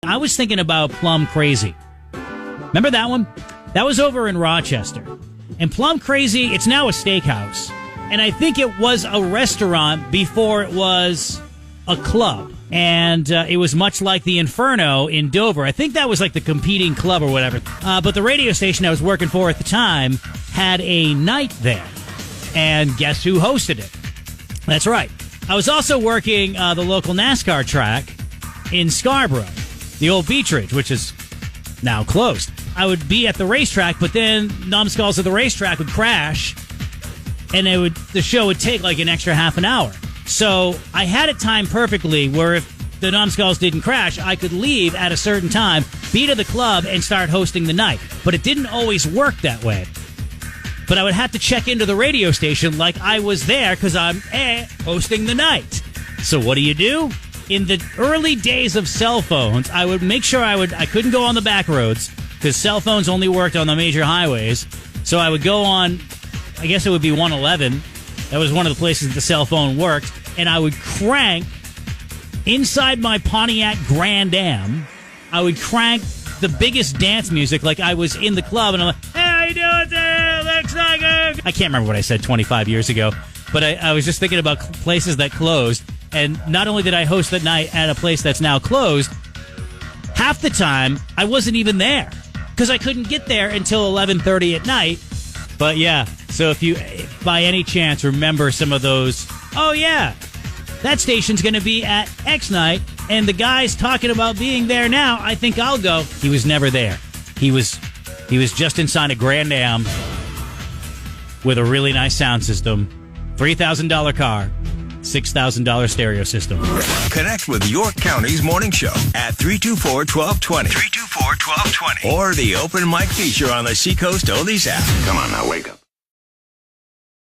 I was thinking about Plum Crazy. Remember that one? That was over in Rochester. And Plum Crazy, it's now a steakhouse. And I think it was a restaurant before it was a club. And it was much like the Inferno in Dover. I think that was like the competing club or whatever. But the radio station I was working for at the time had a night there. And guess who hosted it? That's right. I was also working the local NASCAR track in Scarborough, the old Beach Ridge, which is now closed. I would be at the racetrack, but then numbskulls at the racetrack would crash, and the show would take like an extra half an hour. So I had it timed perfectly where if the numbskulls didn't crash, I could leave at a certain time, be to the club, and start hosting the night. But it didn't always work that way. But I would have to check into the radio station like I was there because I'm hosting the night. So what do? In the early days of cell phones, I would make sure I couldn't go on the back roads because cell phones only worked on the major highways. So I would go on, I guess it would be 111. That was one of the places that the cell phone worked. And I would crank inside my Pontiac Grand Am. I would crank the biggest dance music like I was in the club. And I'm like, hey, how you doing there? Looks like I can't remember what I said 25 years ago. But I was just thinking about places that closed. And not only did I host that night at a place that's now closed, half the time I wasn't even there because I couldn't get there until 11:30 at night. But yeah, so if you by any chance remember some of those, oh yeah, that station's going to be at X night and the guy's talking about being there now, I think I'll go. He was never there. He was just inside a Grand Am with a really nice sound system, $3,000 car, $6,000 stereo system. Connect with York County's morning show at 324-1220. 324-1220. Or the open mic feature on the Seacoast Oldies app. Come on now, wake up.